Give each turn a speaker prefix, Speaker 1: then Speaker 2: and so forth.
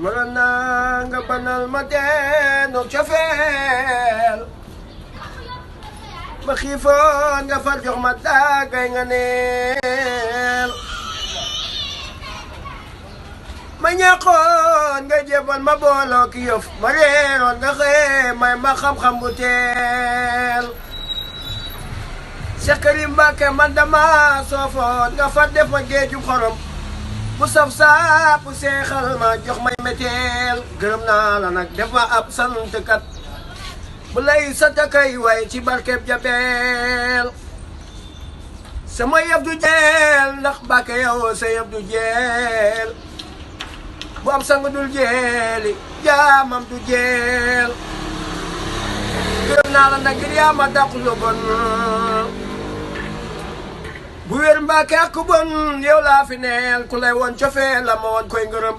Speaker 1: mënoon naa nga banal ma teenu cofeel ma xiifoon nga far jox ma daagay nga neel ma ñàkkoon nga jébal ma booloo ki yëf ma réeroon nga xëy may ma xam-xam bu teel Cheikh Karim Mbacké man dama soofoon nga far def ma géejum xorom bu saf saap seexal ma jox may meteel gërëm naa la nag def ma ab santkat bu lay satakay way ci barkeb jabeel sama yëf du jeel ndax Mbacké yow sa yëf du jeel bu am sang dul jeeli jaamam du jeel gërëm naa la nag ngir yaa ma dàq lu bon bu wér Mbacké ak ku bon yow laa fi neel ku lay woon cofee la ma woon koy ngërëm